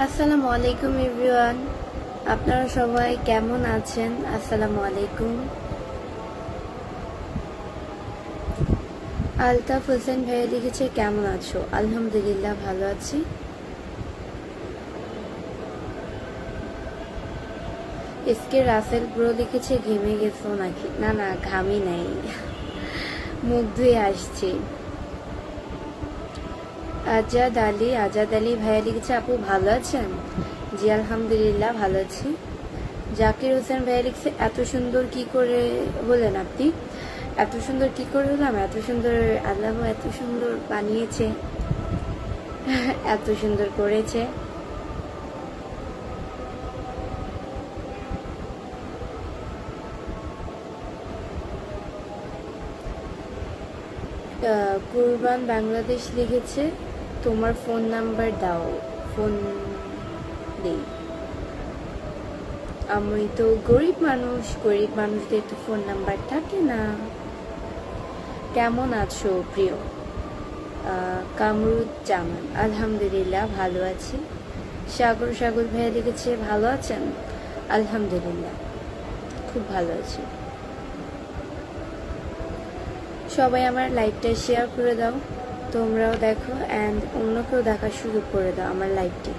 আসসালামু আলাইকুম এভরিওয়ান, আপনারা সবাই কেমন আছেন? আসসালামু আলাইকুম। আলতাফ হোসেন ভাইয়া লিখেছে কেমন আছো? আলহামদুলিল্লাহ ভালো আছি। এসকে রাসেল ব্রো লিখেছে ঘেমে গেছো নাকি? না না, ঘামি নাই, মুখ ধুয়ে আসছি। আজাদ আলী ভাইয়া লিখেছে আপু ভালো আছেন? জি আলহামদুলিল্লাহ ভালো আছি। জাকির হোসেন ভাইয়া লিখছে এত সুন্দর কি করে হলেন আপনি? এত সুন্দর কি করে হলাম? এত সুন্দর আল্লাহ এত সুন্দর বানিয়েছে, এত সুন্দর করেছে। কুরবান বাংলাদেশ লিখেছে তোমার ফোন নাম্বার দাও, ফোন নেই। আমি তো গরিব মানুষ, গরিব মানুষদের তো ফোন নাম্বার থাকে না। কেমন আছো প্রিয়? কামরুজ্জামান আলহামদুলিল্লাহ ভালো আছি। সাগর ভাইয়া লিখেছে ভালো আছেন? আলহামদুলিল্লাহ খুব ভালো আছি। সবাই আমার লাইভটা শেয়ার করে দাও, তোমরাও দেখো অ্যান্ড অন্যকেও দেখা শুরু করে দাও আমার লাইভটি।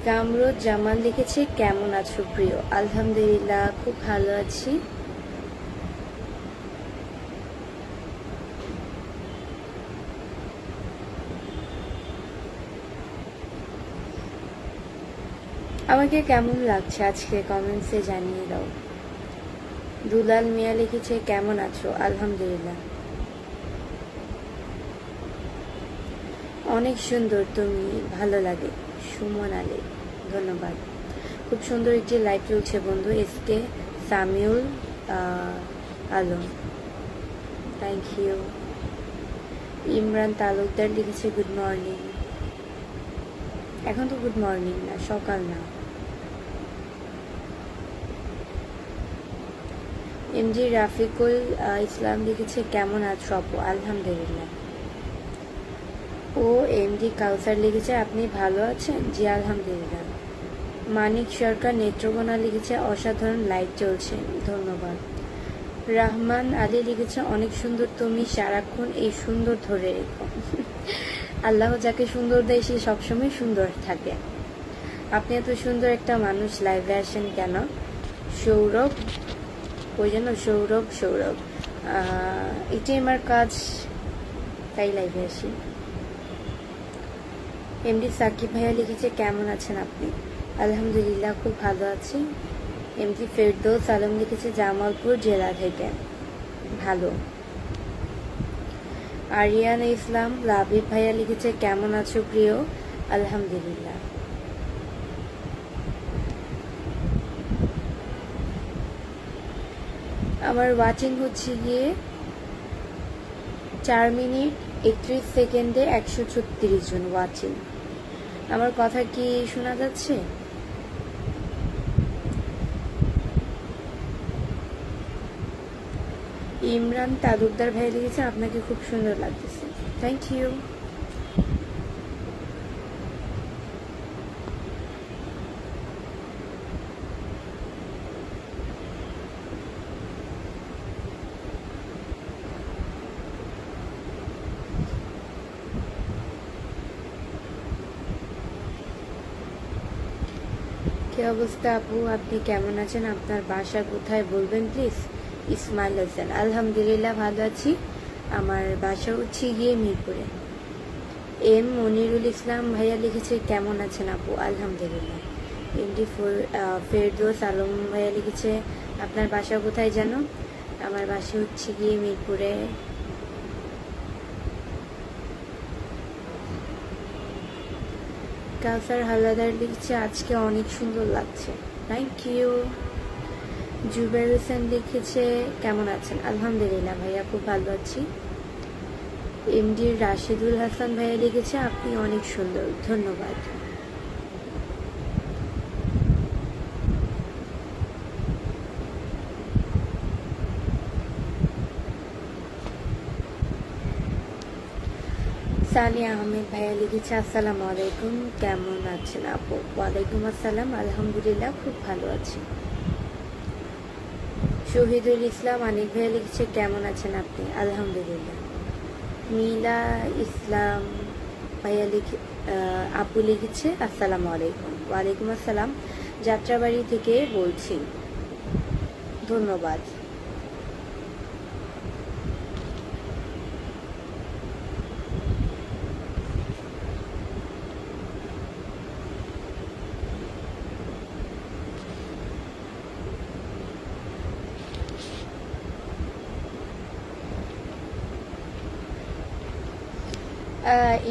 কামরুজ্জামান লিখেছে কেমন আছো প্রিয়? আলহামদুলিল্লাহ খুব ভালো আছি। আমাকে কেমন লাগছে আজকে কমেন্টসে জানিয়ে দাও। দুলাল মিয়া লিখেছে কেমন আছো? আলহামদুলিল্লাহ অনেক সুন্দর, তুমি ভালো লাগে। সুমন আলী ধন্যবাদ। খুব সুন্দর একটি লাইভ চলছে বন্ধু। SK Samiul Alam thank you. ইমরান তালুকদার লিখেছে গুড মর্নিং। এখন তো গুড মর্নিং না, সকাল না। এমজি রাফিকুল ইসলাম লিখেছে কেমন আছো আপু? আলহামদুলিল্লাহ। ও এমডি কাউসার লিখেছে আপনি ভালো আছেন? জি আলহামদুলিল্লাহ। মানিক সরকার নেত্রকোনা লিখেছে অসাধারণ লাইভ চলছে, ধন্যবাদ। রহমান আলী লিখেছে অনেক সুন্দর, তুমি সারাক্ষণ এই সুন্দর ধরে রেখো। আল্লাহ যাকে সুন্দর দেয় সে সবসময় সুন্দর থাকে। আপনি এত সুন্দর একটা মানুষ, লাইভে আসেন কেন? সৌরভ, ওই জন্য সৌরভ এটাই আমার কাজ, তাই লাইভে আসি। এমডি সাকিব ভাইয়া লিখেছে কেমন আছেন আপনি? আলহামদুলিল্লাহ খুব ভালো আছি। এমডি ফেরদৌস আলম লিখেছে জামালপুর জেলা থেকে, ভালো। আরিয়ান ইসলাম লাবিব ভাইয়া লিখেছে কেমন আছো প্রিয়? আলহামদুলিল্লাহ। আমার ওয়াচিং হচ্ছে গিয়ে 4 মিনিট 31 সেকেন্ডে 136 জন ওয়াচিং। আমার কথা কি শোনা যাচ্ছে? ইমরান তালুকদার ভাই লিখেছে আপনাকে খুব সুন্দর লাগতেছে, থ্যাংক ইউ। কি অবস্থা আপু, আপনি কেমন আছেন? আপনার বাসা কোথায় বলবেন প্লিজ? ইসমাইল হোসেন আলহামদুলিল্লাহ ভালো আছি। আমার বাসা হচ্ছে গিয়ে মিরপুরে। এম মনিরুল ইসলাম ভাইয়া লিখেছে কেমন আছেন আপু? আলহামদুলিল্লাহ। এমডি ফেরদৌস আলম ভাইয়া লিখেছে আপনার বাসা কোথায় যেন? আমার বাসা হচ্ছে গিয়ে মিরপুরে। কাউসার হালদার লিখছে আজকে অনেক সুন্দর লাগছে, থ্যাংক ইউ। জুবের হোসেন লিখেছে কেমন আছেন? আলহামদুলিল্লাহ ভাইয়া খুব ভালো আছি। এমডি রাশিদুল হাসান ভাইয়া লিখেছে আপনি অনেক সুন্দর, ধন্যবাদ। সানিয়া আহমেদ ভাইয়া লিখেছে আসসালামু আলাইকুম, কেমন আছেন আপু? ওয়ালাইকুম আসসালাম, আলহামদুলিল্লাহ খুব ভালো আছি। শহীদুল ইসলাম আনিক ভাইয়া লিখেছে কেমন আছেন আপনি? আলহামদুলিল্লাহ। নীলা ইসলাম ভাইয়া আপু লিখেছে আসসালামু আলাইকুম। ওয়ালাইকুম আসসালাম, যাত্রাবাড়ি থেকে বলছি, ধন্যবাদ।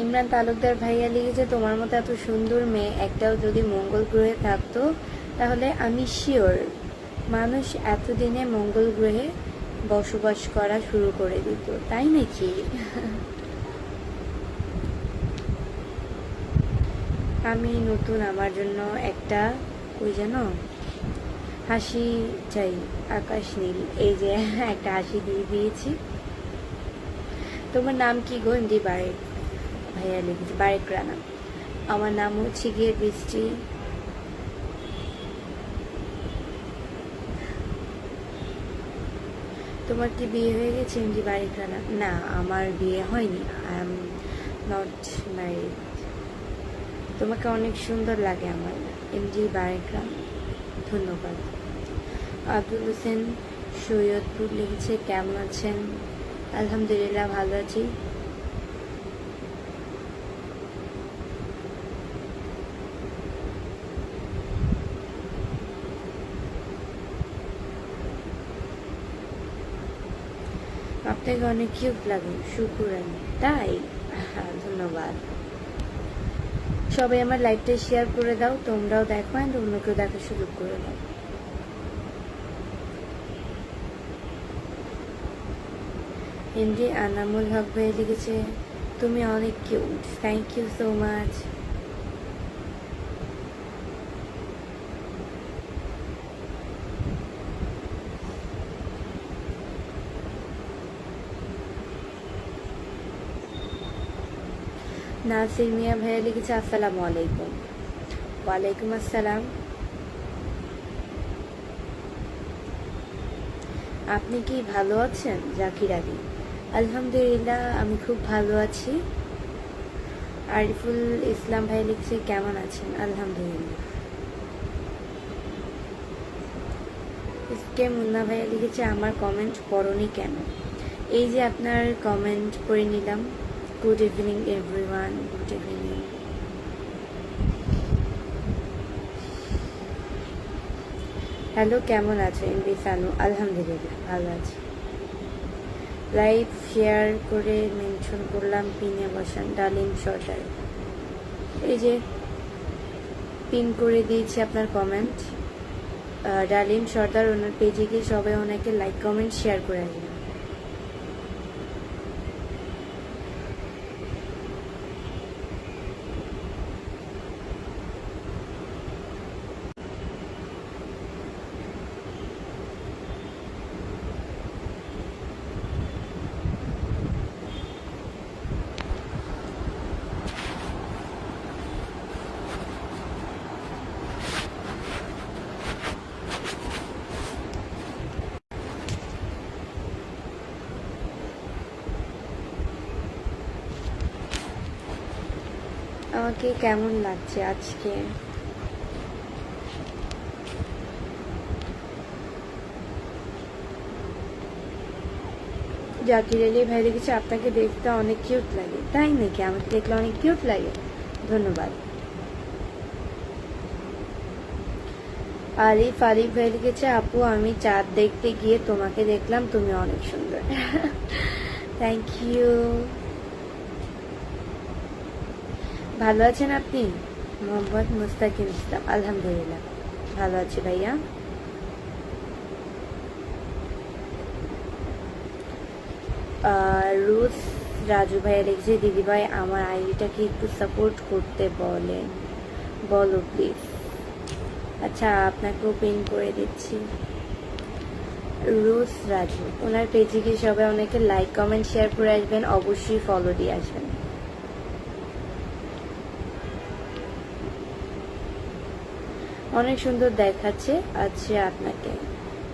ইমরান তালুকদার ভাইয়া লিখেছে তোমার মতো এত সুন্দর মেয়ে একটাও যদি মঙ্গল গ্রহে থাকতো তাহলে আমি শিওর মানুষ এতদিনে মঙ্গল গ্রহে বসবাস করা শুরু করে দিত, তাই নাকি? আমি নতুন, আমার জন্য একটা ওই যেন হাসি চাই, আকাশ নীল, এই যে একটা হাসি দিয়ে দিয়েছি। তোমার নাম কি গো? এমডি বারেক ভাইয়া লিখেছে, বারেক রানা। আমার নাম হচ্ছে গিয়ে বৃষ্টি। তোমার কি বিয়ে হয়ে গেছে? এমডি বারেক রানা। না, আমার বিয়ে হয়নি, আই এম নট ম্যারিড। তোমাকে অনেক সুন্দর লাগে আমার, এমডি বারেক রানা। ধন্যবাদ। আব্দুল হোসেন সৈয়দপুর লিখেছে কেমন আছেন? আলহামদুলিল্লাহ ভালো আছি। আপনাকে অনেক কিউট লাগে, শুকুরান। তাই? ধন্যবাদ। সবাই আমার লাইভটা শেয়ার করে দাও, তোমরাও দেখো অ্যান্ড অন্যকেও দেখার সুযোগ করে দাও। এমডি আনামুল হক ভাই লিখেছে তুমি অনেক cute, thank you so much. Nasir Mia ভাইয়া লিখেছে আসসালামু আলাইকুম। ওয়ালাইকুম আসসালাম। আপনি কি ভালো আছেন? জাকির আলী। আলহামদুলিল্লাহ আমি খুব ভালো আছি। আরিফুল ইসলাম ভাই লিখছে কেমন আছেন? আলহামদুলিল্লাহ। মুন্না ভাইয়া লিখেছে আমার কমেন্ট পড়নি কেন? এই যে আপনার কমেন্ট পড়ে নিলাম। Good evening everyone, good evening. Hello, কেমন আছো এমবি সানু? আলহামদুলিল্লাহ ভালো আছি। লাইভ শেয়ার করে মেনশন করলাম, পিনে বসান ডালিম সর্দার। এই যে পিন করে দিয়েছি আপনার কমেন্ট। ডালিম সর্দার ওনার পেজে গিয়ে সবাই ওনাকে লাইক কমেন্ট শেয়ার করে আসবেন। আমাকে কেমন লাগছে আজকে? জাকির আলী ভাই লিখেছে আপনাকে দেখতে অনেক কিউট লাগে। তাই নাকি? আমাকে দেখলে অনেক কিউট লাগে, ধন্যবাদ। আরিফ ভাই লিখেছে আপু আমি চাঁদ দেখতে গিয়ে তোমাকে দেখলাম, তুমি অনেক সুন্দর। Thank you. ভালো আছেন আপনি? মোহাম্মদ মুস্তাকিম ইসলাম। আলহামদুলিল্লাহ ভালো আছি ভাইয়া। রুস রাজু ভাইয়া লিখছে দিদি ভাই আমার আইডিটাকে একটু সাপোর্ট করতে বলো প্লিজ। আচ্ছা, আপনাকেও পিন করে দিচ্ছি। রুস রাজু, ওনার পেজে গিয়ে সবাই অনেকে লাইক কমেন্ট শেয়ার করে আসবেন, অবশ্যই ফলো দিয়ে আসবেন। অনেক সুন্দর দেখাচ্ছে আজকে আপনাকে।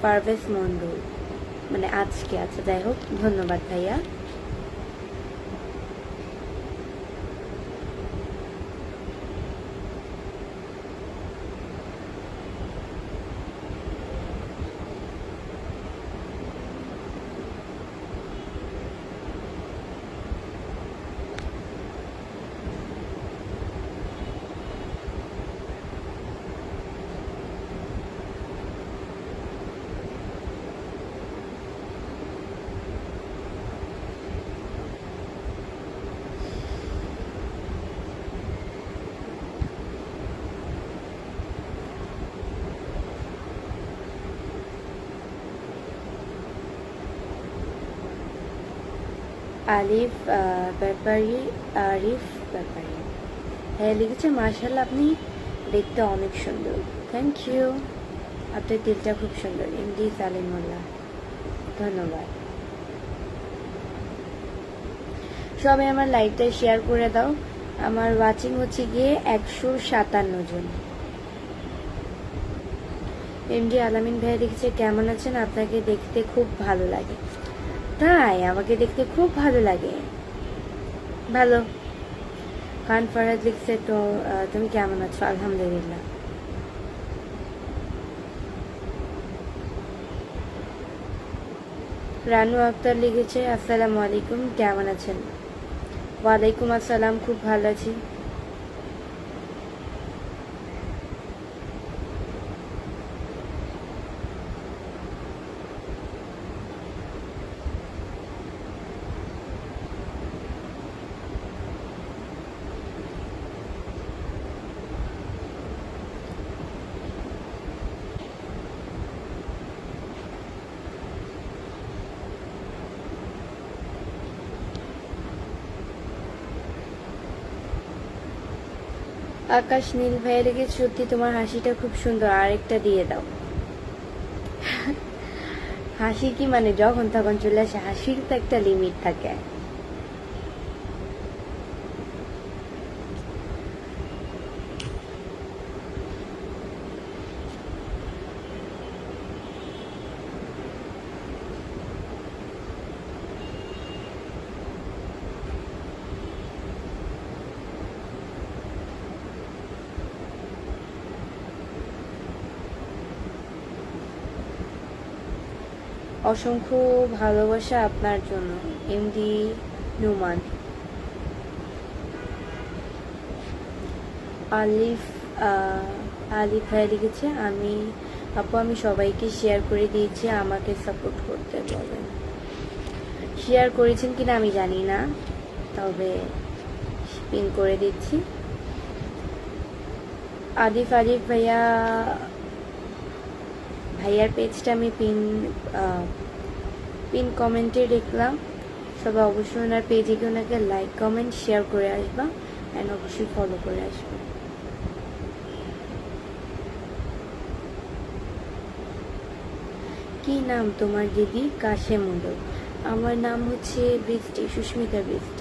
পারভেজ মন্ডল, মানে আজকে। আচ্ছা, যাই হোক, ধন্যবাদ ভাইয়া। আলিফ ব্যাপারী, আরিফ ব্যাপারী, হ্যাঁ লিখেছে মাশাআল্লাহ, আপনি দেখতে অনেক সুন্দর। থ্যাংক ইউ, আপনার দিলটা খুব সুন্দর। এমডি সালিমুল্লাহ, ধন্যবাদ। সবাই আমার লাইভটা শেয়ার করে দাও। আমার ওয়াচিং হচ্ছে গিয়ে 157 জন। এমডি আলামিন ভাইয়া লিখেছে কেমন আছেন, আপনাকে দেখতে খুব ভালো লাগে। তাই, আমাকে দেখতে খুব ভালো লাগে। ভালো। খান ফরহাদ লিখছে তো তুমি কেমন আছো? আলহামদুলিল্লাহ। রানু আক্তার লিখেছে আসসালামু আলাইকুম, কেমন আছেন? ওয়ালাইকুম আসসালাম, খুব ভালো আছি। আকাশ নীল ভাইয়া লিখেছে সত্যি তোমার হাসিটা খুব সুন্দর, আরেকটা দিয়ে দাও। হাসি কি মানে যখন তখন চলে আসে? হাসির তো একটা লিমিট থাকে। অসংখ্য ভালোবাসা আপনার জন্য, এমডি নুমান। আলিফ আলিফ ভাই লিখেছে আমি সবাইকে শেয়ার করে দিয়েছি, আমাকে সাপোর্ট করতে বলেন। শেয়ার করেছেন কিনা আমি জানি না, তবে পিন করে দিচ্ছি। আলিফ ভাইয়ার পেজটা আমি পিন কমেন্টে দেখলাম। সবাই অবশ্যই ওনার পেজে গিয়ে ওনাকে লাইক কমেন্ট শেয়ার করে আসবা, অ্যান্ড অবশ্যই ফলো করে আসবা। কি নাম তোমার দিদি? কাশেম মন্ডল। আমার নাম হচ্ছে বৃষ্টি, সুস্মিতা বৃষ্টি।